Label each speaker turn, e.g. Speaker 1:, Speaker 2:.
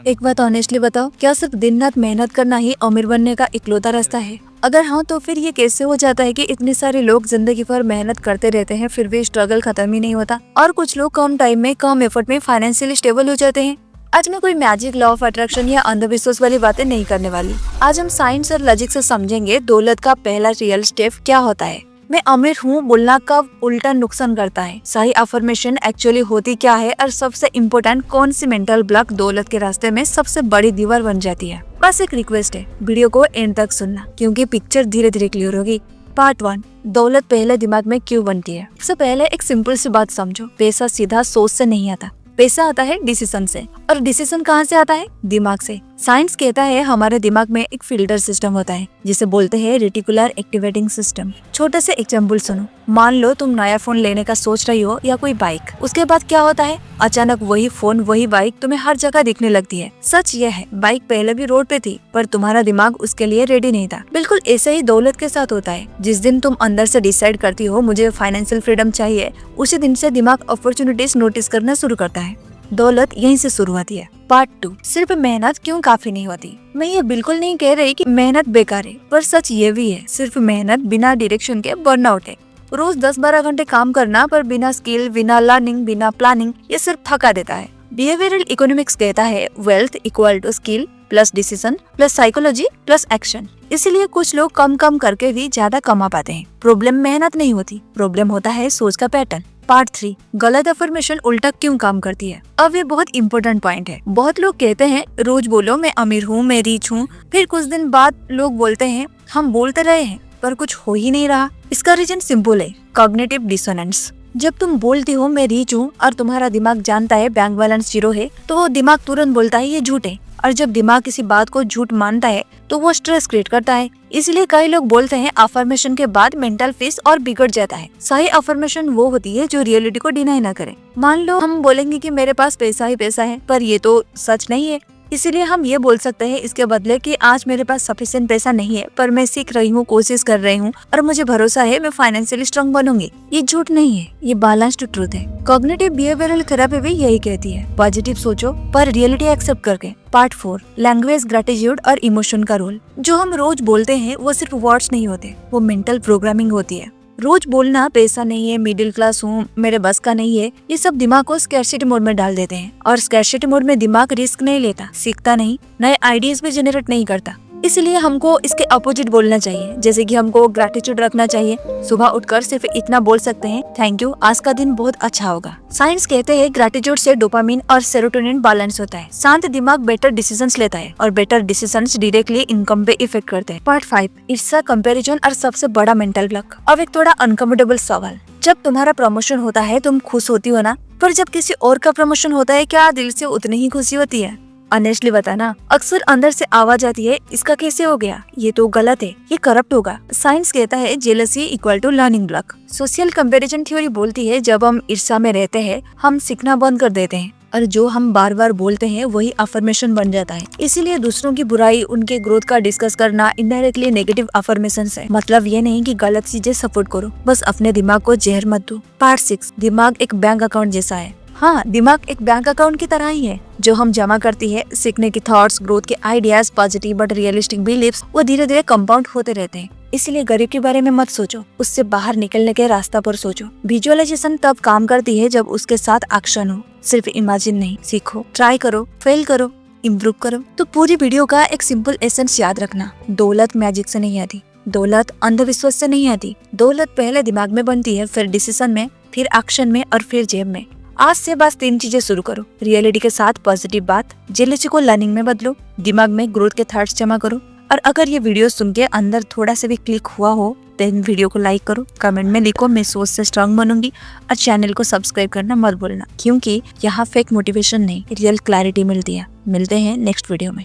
Speaker 1: एक बात ऑनेस्टली बताओ, क्या सिर्फ दिन रात मेहनत करना ही अमीर बनने का इकलौता रास्ता है? अगर हाँ, तो फिर ये कैसे हो जाता है कि इतने सारे लोग जिंदगी भर मेहनत करते रहते हैं फिर भी स्ट्रगल खत्म ही नहीं होता, और कुछ लोग कम टाइम में कम एफर्ट में फाइनेंशियली स्टेबल हो जाते हैं? आज मैं कोई मैजिक लॉ ऑफ अट्रैक्शन या अंधविश्वास वाली बातें नहीं करने वाली। आज हम साइंस और लॉजिक से समझेंगे दौलत का पहला रियल स्टेप क्या होता है। मैं अमीर हूँ बोलना कब उल्टा नुकसान करता है, सही अफर्मेशन एक्चुअली होती क्या है, और सबसे इम्पोर्टेंट कौन सी मेंटल ब्लॉक दौलत के रास्ते में सबसे बड़ी दीवार बन जाती है। बस एक रिक्वेस्ट है, वीडियो को एंड तक सुनना क्योंकि पिक्चर धीरे धीरे क्लियर होगी। पार्ट 1, दौलत पहले दिमाग में क्यों बनती है। सबसे पहले एक सिंपल सी बात समझो, पैसा सीधा सोच से नहीं आता, पैसा आता है डिसीजन से। और डिसीजन कहाँ से आता है? दिमाग से। साइंस कहता है हमारे दिमाग में एक फिल्टर सिस्टम होता है जिसे बोलते हैं रेटिकुलर एक्टिवेटिंग सिस्टम। छोटे से एग्जांपल सुनो, मान लो तुम नया फोन लेने का सोच रही हो या कोई बाइक, उसके बाद क्या होता है? अचानक वही फोन वही बाइक तुम्हें हर जगह दिखने लगती है। सच ये है, बाइक पहले भी रोड पे थी पर तुम्हारा दिमाग उसके लिए रेडी नहीं था। बिल्कुल ऐसे ही दौलत के साथ होता है। जिस दिन तुम अंदर से डिसाइड करती हो मुझे फाइनेंशियल फ्रीडम चाहिए, उसी दिन से दिमाग अपॉर्चुनिटीज नोटिस करना शुरू करता है। दौलत यहीं से शुरू होती है। पार्ट 2, सिर्फ मेहनत क्यों काफी नहीं होती। मैं ये बिल्कुल नहीं कह रही कि मेहनत बेकार है, पर सच ये भी है सिर्फ मेहनत बिना डायरेक्शन के बर्नआउट है। रोज 10-12 घंटे काम करना पर बिना स्किल, बिना लर्निंग, बिना प्लानिंग, ये सिर्फ थका देता है। बिहेवियरल इकोनॉमिक्स कहता है wealth equal to skill plus decision plus psychology plus action. इसीलिए कुछ लोग कम कम करके भी ज्यादा कमा पाते हैं। प्रॉब्लम मेहनत नहीं होती, प्रॉब्लम होता है सोच का पैटर्न। पार्ट 3, गलत अफर्मेशन उल्टा क्यों काम करती है। अब ये बहुत इंपॉर्टेंट पॉइंट है। बहुत लोग कहते हैं रोज बोलो मैं अमीर हूँ, मैं रिच हूँ, फिर कुछ दिन बाद लोग बोलते हैं हम बोलते रहे हैं पर कुछ हो ही नहीं रहा। इसका रीजन सिंपल है, कॉग्निटिव डिसोनेंस। जब तुम बोलती हो मैं रिच हूँ और तुम्हारा दिमाग जानता है बैंक बैलेंस 0 है, तो वो दिमाग तुरंत बोलता है ये झूठ है। और जब दिमाग किसी बात को झूठ मानता है तो वो स्ट्रेस क्रिएट करता है। इसलिए कई लोग बोलते हैं अफर्मेशन के बाद मेंटल पीस और बिगड़ जाता है। सही अफर्मेशन वो होती है जो रियलिटी को डिनाई ना करे। मान लो हम बोलेंगे कि मेरे पास पैसा ही पैसा है, पर ये तो सच नहीं है। इसीलिए हम ये बोल सकते हैं इसके बदले कि आज मेरे पास सफिशिएंट पैसा नहीं है पर मैं सीख रही हूँ, कोशिश कर रही हूँ और मुझे भरोसा है मैं फाइनेंशियली स्ट्रांग बनूंगी। ये झूठ नहीं है, ये बैलेंस्ड ट्रूथ है। कॉग्निटिव बिहेवियरल थेरेपी भी यही कहती है, पॉजिटिव सोचो पर रियलिटी एक्सेप्ट करके। पार्ट 4, लैंग्वेज, ग्रेटिट्यूड और इमोशन का रोल। जो हम रोज बोलते हैं वो सिर्फ वर्ड्स नहीं होते, वो मेंटल प्रोग्रामिंग होती है। रोज बोलना पैसा नहीं है, मिडिल क्लास हूँ, मेरे बस का नहीं है, ये सब दिमाग को स्कैरसिटी मोड में डाल देते हैं। और स्कैरसिटी मोड में दिमाग रिस्क नहीं लेता, सीखता नहीं, नए आइडियाज भी जनरेट नहीं करता। इसलिए हमको इसके अपोजिट बोलना चाहिए। जैसे कि हमको ग्रैटिट्यूड रखना चाहिए। सुबह उठकर सिर्फ इतना बोल सकते हैं, थैंक यू, आज का दिन बहुत अच्छा होगा। साइंस कहते हैं ग्रैटिट्यूड से डोपामिन और सेरोटोनिन बैलेंस होता है। शांत दिमाग बेटर डिसीजंस लेता है और बेटर डिसीजंस डायरेक्टली इनकम पे इफेक्ट करते हैं। पार्ट 5, ईर्ष्या, कंपैरिजन और सबसे बड़ा मेंटल ब्लॉक। अब एक थोड़ा अनकंफर्टेबल सवाल, जब तुम्हारा प्रमोशन होता है तुम खुश होती हो ना, पर जब किसी और का प्रमोशन होता है क्या दिल से उतनी ही खुशी होती है? ऑनेस्टली बताना, अक्सर अंदर से आवाज आती है इसका कैसे हो गया, ये तो गलत है, ये करप्ट होगा। साइंस कहता है jealousy equal to learning block. Social comparison theory बोलती है जब हम ईर्ष्या में रहते हैं हम सीखना बंद कर देते हैं, और जो हम बार बार बोलते हैं वही अफर्मेशन बन जाता है। इसीलिए दूसरों की बुराई, उनके ग्रोथ का डिस्कस करना इनडायरेक्टली नेगेटिव अफर्मेशन है। मतलब ये नहीं कि गलत चीजें सपोर्ट करो, बस अपने दिमाग को जहर मत दो। पार्ट 6, दिमाग एक बैंक अकाउंट जैसा है। हाँ, दिमाग एक बैंक अकाउंट की तरह ही है। जो हम जमा करती है, सीखने की थॉट्स, ग्रोथ के ideas, positive but realistic believes, वो धीरे धीरे कंपाउंड होते रहते हैं। इसलिए गरीब के बारे में मत सोचो, उससे बाहर निकलने के रास्ता पर सोचो। विजुअलाइजेशन तब काम करती है जब उसके साथ एक्शन हो। सिर्फ इमेजिन नहीं, सीखो, ट्राई करो, फेल करो, इम्प्रूव करो। तो पूरी वीडियो का एक सिंपल एसेंस याद रखना, दौलत मैजिक से नहीं आती, दौलत अंधविश्वास से नहीं आती। दौलत पहले दिमाग में बनती है, फिर डिसीजन में, फिर एक्शन में और फिर जेब में। आज से बस 3 चीजें शुरू करो, रियलिटी के साथ पॉजिटिव बात, जेलसी को लर्निंग में बदलो, दिमाग में ग्रोथ के थॉट्स जमा करो। और अगर ये वीडियो सुन के अंदर थोड़ा सा भी क्लिक हुआ हो तो वीडियो को लाइक करो, कमेंट में लिखो मैं सोच से स्ट्रांग बनूंगी, और चैनल को सब्सक्राइब करना मत भूलना क्योंकि यहाँ फेक मोटिवेशन नहीं, रियल क्लैरिटी मिलती है। मिलते हैं नेक्स्ट वीडियो में।